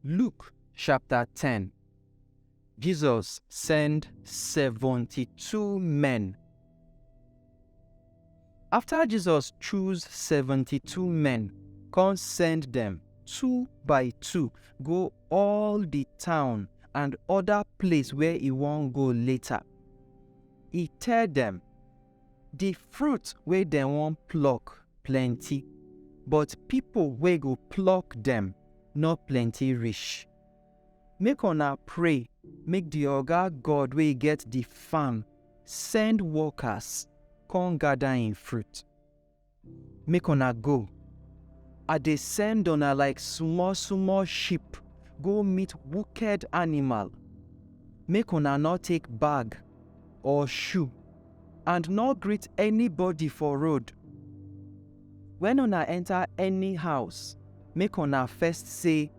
Luke chapter 10. Jesus sent 72 men. After Jesus chose 72 men, come send them 2 by 2 go all the town and other place where he won't go later. He tell them, the fruit where they won't pluck plenty, but people wey go pluck them not plenty reach. Make una pray, make the oga God wey get the farm send workers come gather in fruit. Make una go. I dey send una like small sheep go meet wicked animal. Make una not take bag or shoe and not greet anybody for road. When una enter any house, make una first say,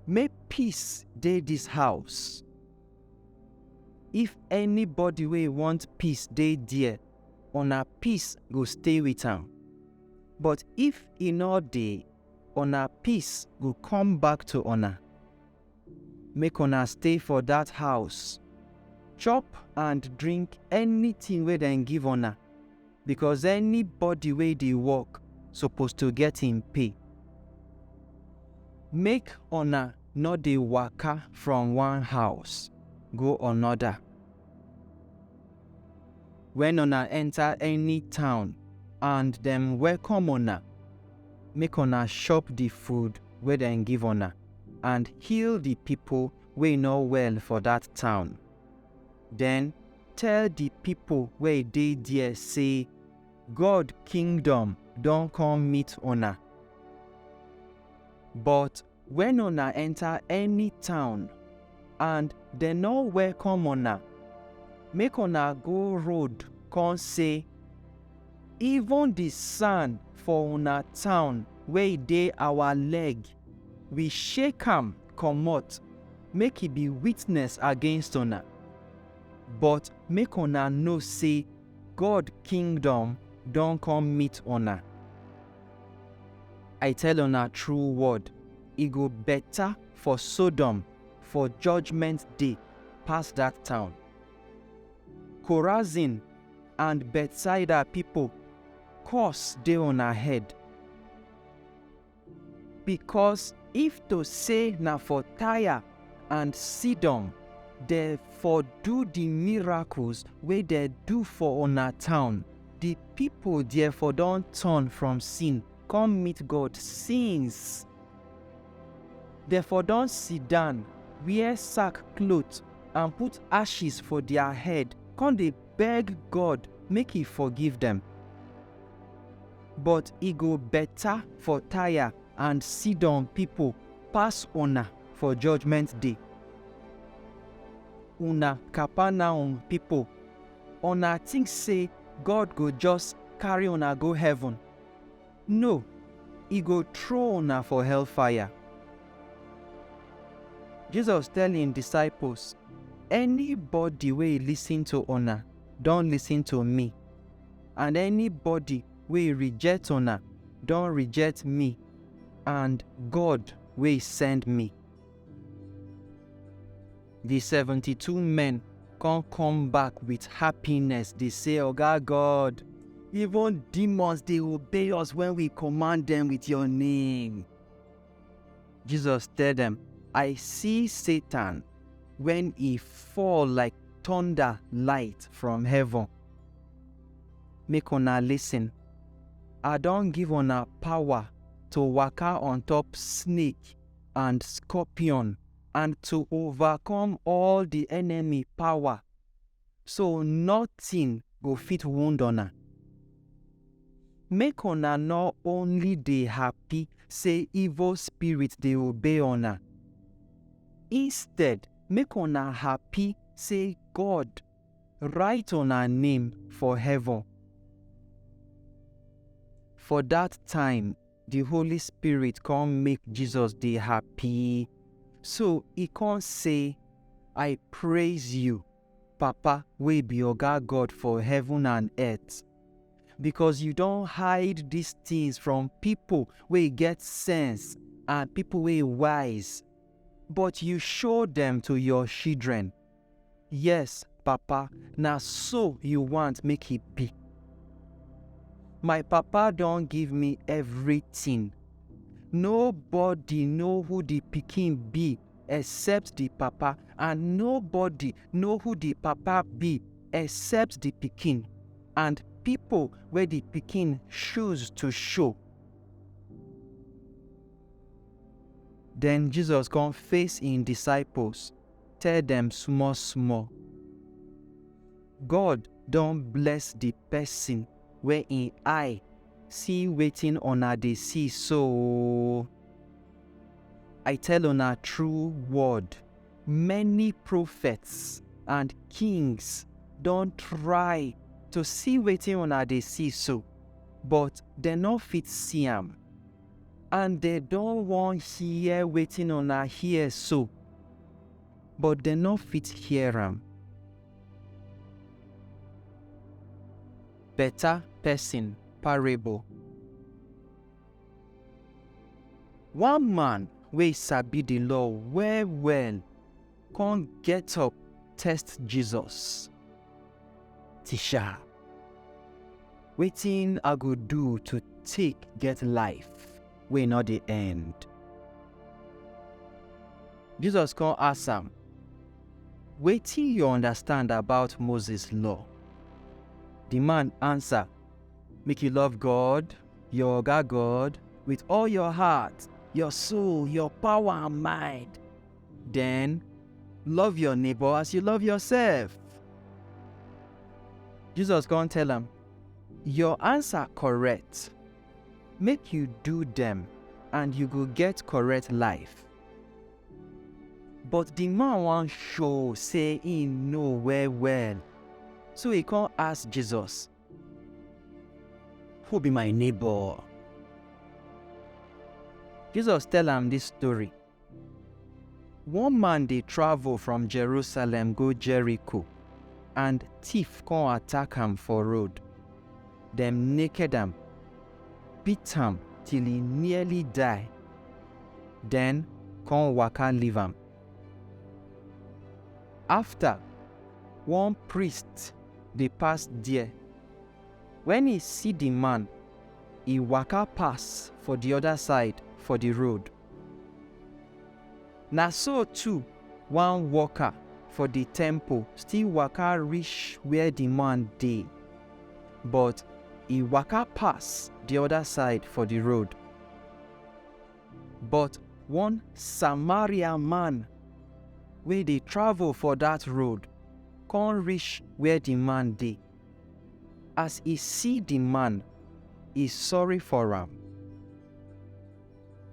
"May peace dey this house." If anybody wey want peace dey there, una peace go stay with am. But if e no dey, una peace go come back to una. Make una stay for that house, chop and drink anything wey dem give una, because anybody wey dey work suppose to get him pay. Make una no dey waka from one house go another. When una enter any town and dem welcome una, make una chop the food wey dem give una and heal the people wey no well for that town. Then tell the people wey dey there say, God kingdom don come meet una. But when una enter any town and dem no welcome una, make una go road come say, even the sand for una town wey dey our leg, we shake am comot, make e be witness against una. But make una know say God kingdom don come meet una. I tell una true word, e go better for Sodom for judgment day pass that town. Chorazin and Bethsaida people, curse dey una head. Because if to say na for Tyre and Sidon dey for do the miracles wey dey do for una town, the people therefore don turn from sin come meet God since. Therefore don sit down, wear sackcloth and put ashes for their head, come dey beg God make he forgive them. But e go better for Tyre and Sidon people pass una for judgment day. Una Capernaum people, una think say God go just carry una go heaven. No, he go throw una for hellfire. Jesus tell him disciples, anybody wey listen to una don listen to me, and anybody wey reject una don reject me and God wey send me. The 72 men come back with happiness. They say, Oga God, even demons they obey us when we command them with your name. Jesus tell them, I see Satan when he fall like thunder light from heaven. Make una listen. I don give una power to waka on top snake and scorpion and to overcome all the enemy power. So nothing go fit wound una. Make una not only dey happy say evil spirit dey obey una. Instead, make una happy say God write una name for heaven. For that time, the Holy Spirit come make Jesus dey happy. So he come say, I praise you, Papa wey be Oga God for heaven and earth, because you don't hide these things from people wey get sense and people wey wise. but you show them to your children. Yes, Papa, na so you want make it be. My papa don give me everything. Nobody know who the pikin be except the papa, and nobody know who the papa be except the pikin, and people where the pikin choose to show. Then Jesus come face him disciples, tell them small small. God don bless the person where in eye see waiting on her dey see. So I tell on a true word, many prophets and kings don try to see waiting on her dey see so, but they no fit see am, and they don't want hear waiting on her hear so, but they no fit hear am. Betta, Pesin, Parabol. One man wey sabi the law well come get up test Jesus. Teacher, wetin I go do to take get life wey no dey end? Jesus come ask am, wetin you understand about Moses' law? The man answer, make you love God, your oga God, with all your heart, your soul, your power and mind. Then, love your neighbor as you love yourself. Jesus come tell am, your answer correct. Make you do them, and you go get correct life. But the man wan show say he know well. So he come ask Jesus, who be my neighbor? Jesus tell am this story. One man dey travel from Jerusalem go Jericho, and thief come attack am for road. Dem naked am, beat am till he nearly die. Then come waka leave am. After, one priest dey pass there. When he see the man, he waka pass for the other side for the road. Na so too, one worker for the temple still waka reach where the man dey, but he waka pass the other side for the road. But one Samaritan man wey dey travel for that road come reach where the man dey. As he see the man, he sorry for am.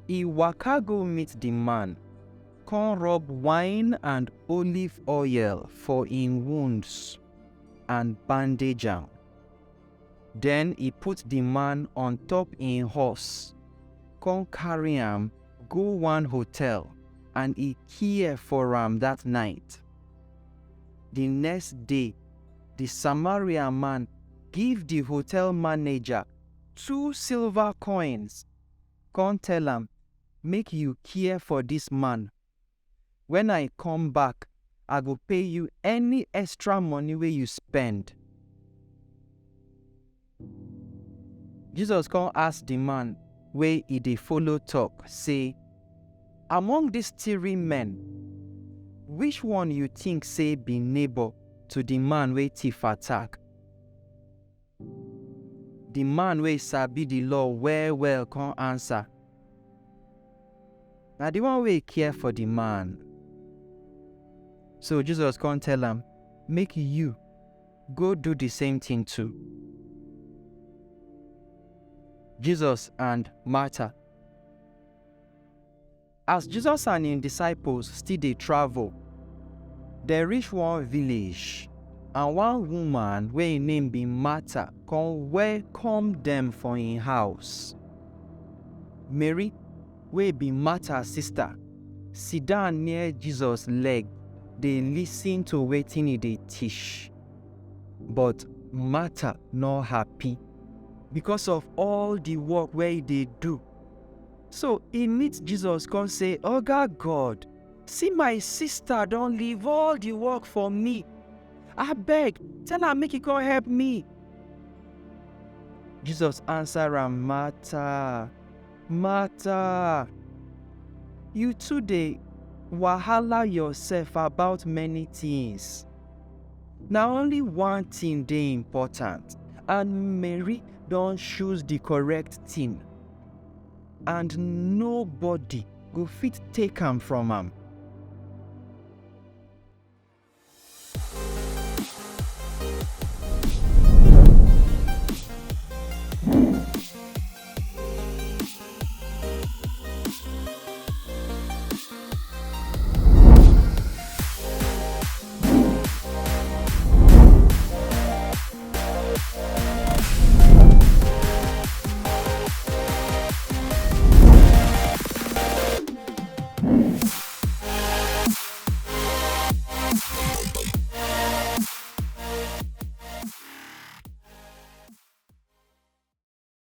He waka go meet the man, come rub wine and olive oil for him wounds and bandage am. Then he put the man on top him horse, come carry am go one hotel, and he care for am that night. The next day, the Samaritan man give the hotel manager 2 silver coins. Come tell am, make you care for this man. When I come back, I go pay you any extra money wey you spend. Jesus come ask the man wey he dey follow talk, say, among these 3 men, which one you think say be neighbor to the man wey thief attack? The man wey sabi the law well come answer, na the one wey care for the man. So Jesus come tell am, make you go do the same thing too. Jesus and Martha. As Jesus and him disciples still dey travel, they reach one village, and one woman wey im name be Martha come welcome them for im house. Mary, wey be Martha sister, sit down near Jesus leg, dey listen to wetin he dey teach. But Martha no happy because of all the work wey he dey do. So he meet Jesus come say, oga God, See, my sister don leave all the work for me. Abeg, tell her make e come help me. Jesus answer am, Martha, Martha, you too dey wahala yourself about many things. Na only one thing dey important, and Mary don choose the correct thing, and nobody go fit take am from am.